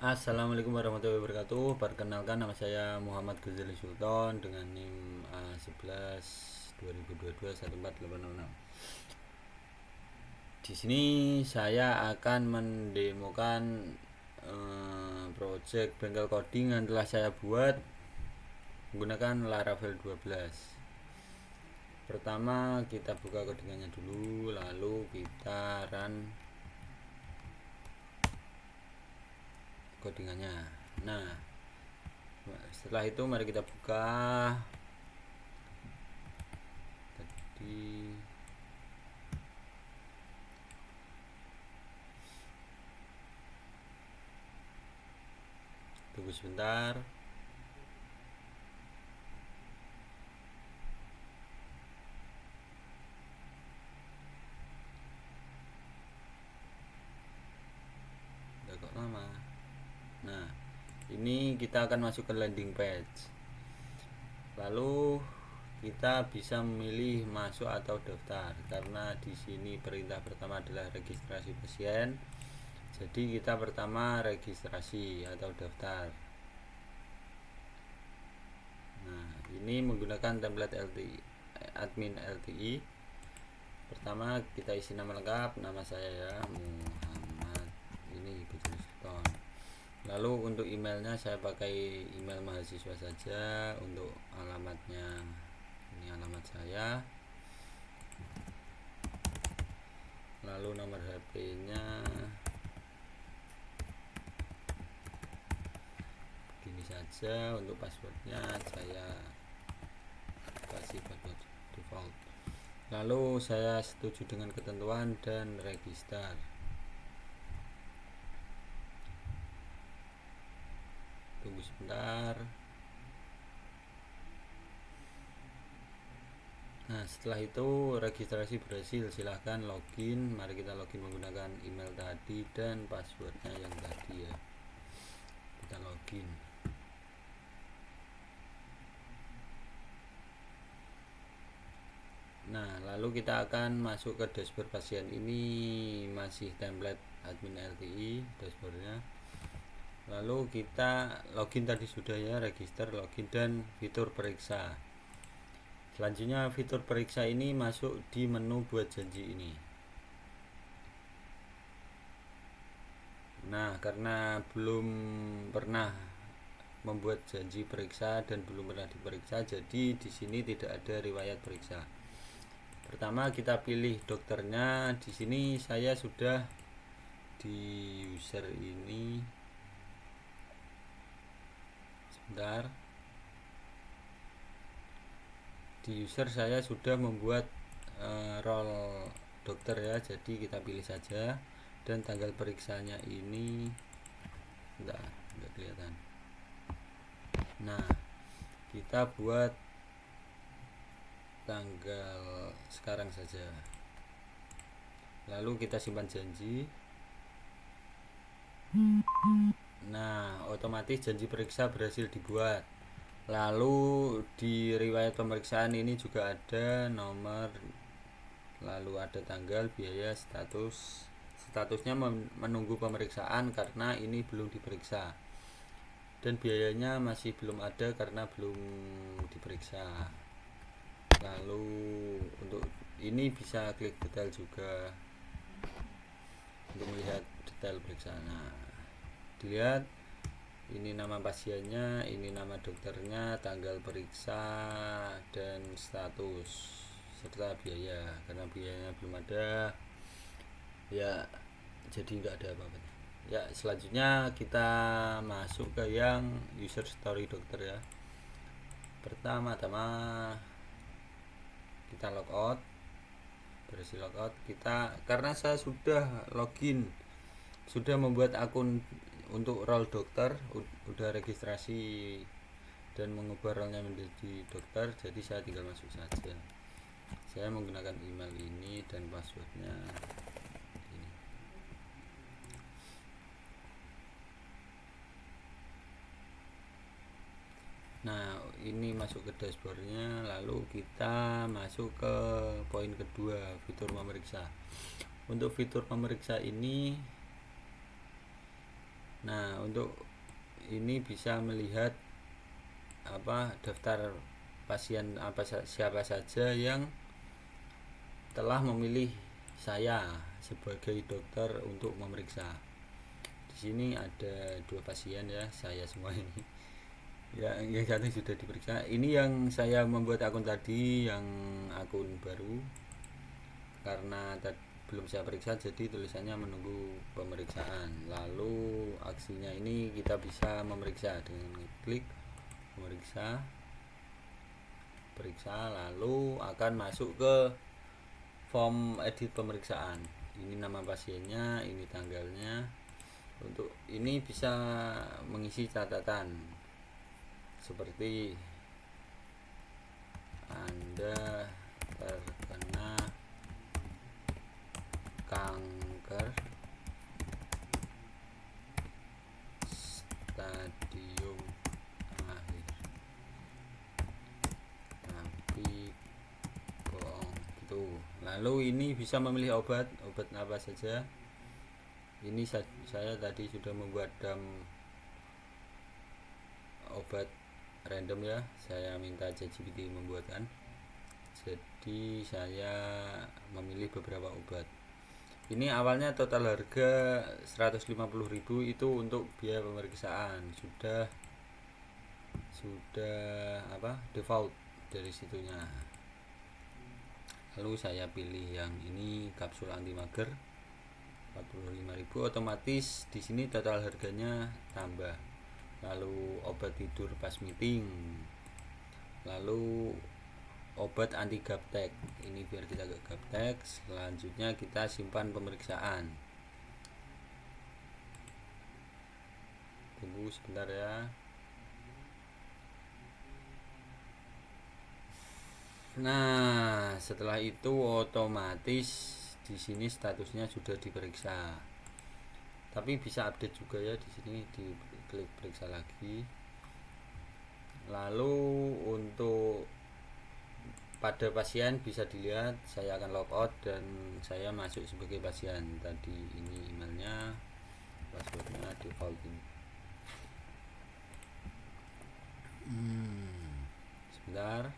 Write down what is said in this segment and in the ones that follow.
Assalamualaikum warahmatullahi wabarakatuh. Perkenalkan, nama saya Muhammad Ghazali Sultan dengan NIM A11 2022 1486. Di sini saya akan mendemokan project bengkel coding yang telah saya buat menggunakan Laravel 12. Pertama kita buka codingannya dulu, lalu kita run codingannya. Nah, setelah itu mari kita buka tadi. Tunggu sebentar. Udah kok lama. Nah, ini kita akan masuk ke landing page. Lalu kita bisa memilih masuk atau daftar, karena di sini perintah pertama adalah registrasi pasien. Jadi kita pertama registrasi atau daftar. Nah, ini menggunakan template LTI, admin LTI. Pertama kita isi nama lengkap, nama saya ya Muhammad, ini Ghazali Sultan. Lalu untuk emailnya saya pakai email mahasiswa saja. Untuk alamatnya, ini alamat saya. Lalu nomor HP-nya begini saja. Untuk passwordnya saya kasih password default. Lalu saya setuju dengan ketentuan dan register. Tunggu sebentar. Nah, setelah itu registrasi berhasil, silahkan login. Mari kita login menggunakan email tadi dan passwordnya yang tadi ya. Kita login. Nah, lalu kita akan masuk ke dashboard pasien. Ini masih template admin LTI dashboardnya. Lalu kita login tadi sudah ya, register, login, dan fitur periksa. Selanjutnya fitur periksa ini masuk di menu buat janji ini. Nah, karena belum pernah membuat janji periksa dan belum pernah diperiksa, jadi di sini tidak ada riwayat periksa. Pertama kita pilih dokternya. Di sini saya sudah di user ini. Sebentar. Di user saya sudah membuat role dokter ya, jadi kita pilih saja. Dan tanggal periksanya ini enggak kelihatan. Nah, kita buat tanggal sekarang saja. Lalu kita simpan janji. Nah, otomatis janji periksa berhasil dibuat. Lalu di riwayat pemeriksaan ini juga ada nomor, lalu ada tanggal, biaya, statusnya menunggu pemeriksaan karena ini belum diperiksa, dan biayanya masih belum ada karena belum diperiksa. Lalu untuk ini bisa klik detail juga untuk melihat detail periksaan. Nah, dilihat ini nama pasiennya, ini nama dokternya, tanggal periksa, dan status serta biaya. Karena biayanya belum ada ya, jadi nggak ada apa-apa ya. Selanjutnya kita masuk ke yang user story dokter ya. Pertama-tama kita logout, berhasil logout. Kita, karena saya sudah login, sudah membuat akun untuk role dokter, udah registrasi dan mengubah role-nya menjadi dokter, jadi saya tinggal masuk saja. Saya menggunakan email ini dan passwordnya ini. Nah, ini masuk ke dashboardnya. Lalu kita masuk ke poin kedua, fitur memeriksa. Untuk fitur pemeriksa ini, Nah, untuk ini bisa melihat daftar pasien siapa saja yang telah memilih saya sebagai dokter untuk memeriksa. Di sini ada 2 pasien ya, saya semua ini. Ya, yang satu sudah diperiksa. Ini yang saya membuat akun tadi, yang akun baru. Karena belum saya periksa, jadi tulisannya menunggu pemeriksaan. Lalu aksinya ini kita bisa memeriksa dengan klik memeriksa, periksa, lalu akan masuk ke form edit pemeriksaan. Ini nama pasiennya, ini tanggalnya. Untuk ini bisa mengisi catatan seperti Anda terkena kanker stadium akhir, tapi bohong gitu. Lalu ini bisa memilih obat apa saja. Ini saya tadi sudah membuat obat random ya, saya minta ChatGPT membuatkan. Jadi saya memilih beberapa obat. Ini awalnya total harga 150.000 itu untuk biaya pemeriksaan. Sudah default dari situnya. Lalu saya pilih yang ini, kapsul anti mager 45.000, otomatis di sini total harganya tambah. Lalu obat tidur pas meeting, lalu obat anti gaptek, ini biar kita ke gaptek. Selanjutnya kita simpan pemeriksaan. Tunggu sebentar ya. Nah, setelah itu otomatis di sini statusnya sudah diperiksa. Tapi bisa update juga ya, di sini diklik periksa lagi. Lalu untuk pada pasien bisa dilihat, saya akan logout dan saya masuk sebagai pasien. Tadi ini emailnya, passwordnya default ini. Sebentar.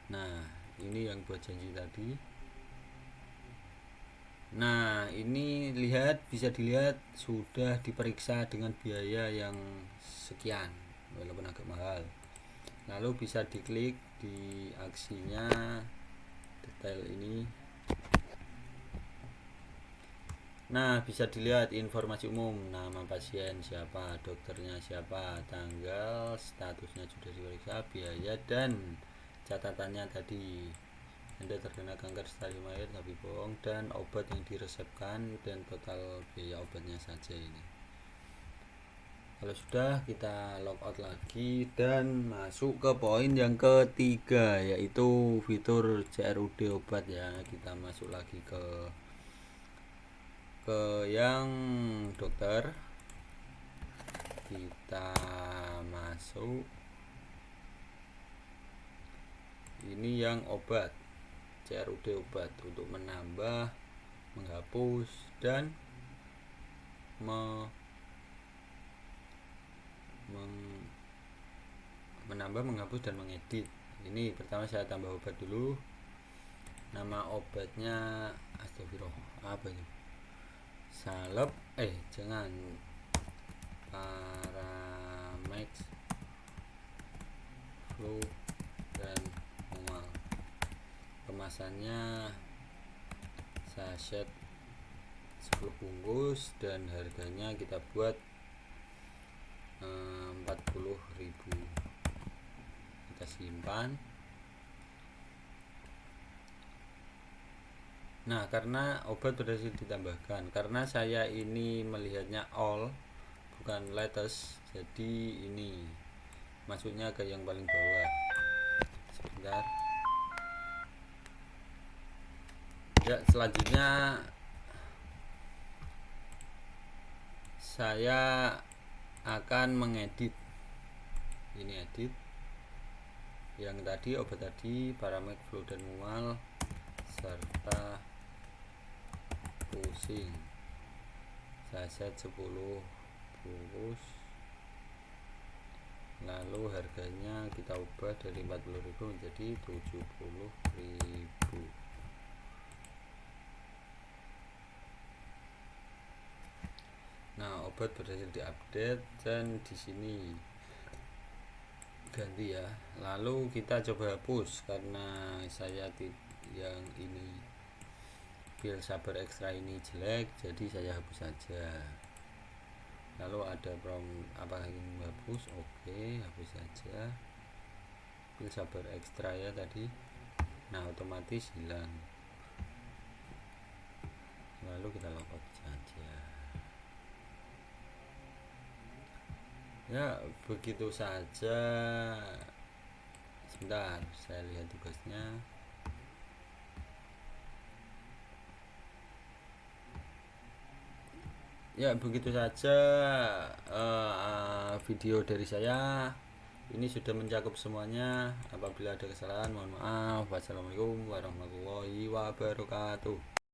Nah, ini yang buat janji tadi. Nah, ini bisa dilihat sudah diperiksa dengan biaya yang sekian, walaupun agak mahal. Lalu bisa diklik di aksinya, detail ini. Nah, bisa dilihat informasi umum, nama pasien siapa, dokternya siapa, tanggal, statusnya sudah diperiksa, biaya, dan catatannya tadi. Anda terkena kanker stadium akhir tapi bohong, dan obat yang diresepkan, dan total biaya obatnya saja ini. Kalau sudah, kita logout lagi dan masuk ke poin yang ketiga, yaitu fitur CRUD obat ya. Kita masuk lagi ke yang dokter. Kita masuk, ini yang obat, CRUD obat, untuk menambah, menghapus, dan menambah, menghapus, dan mengedit. Ini pertama saya tambah obat dulu. Nama obatnya astagfirullah, apa ini? Salep, jangan, Paramex Flu dan Mual. Kemasannya saset 10 bungkus dan harganya kita buat 40.000. Kita simpan. Nah, karena obat berhasil ditambahkan, karena saya ini melihatnya all bukan latest, jadi ini masuknya ke yang paling bawah. Sebentar ya. Selanjutnya saya akan mengedit. Ini edit yang tadi, obat tadi, Paramex Flu dan Mual serta pusing, saset 10 lalu harganya kita ubah dari 40.000 menjadi 70.000. Nah, obat berhasil diupdate dan di sini ganti ya. Lalu kita coba hapus karena saya yang ini pil sabar ekstra ini jelek, jadi saya hapus saja. Lalu ada apakah ingin hapus? Oke, hapus saja pil sabar ekstra ya tadi. Nah, otomatis hilang. Lalu kita logout saja. Ya, begitu saja. Sebentar, saya lihat tugasnya. Ya, begitu saja video dari saya. Ini sudah mencakup semuanya. Apabila ada kesalahan mohon maaf. Wassalamualaikum warahmatullahi wabarakatuh.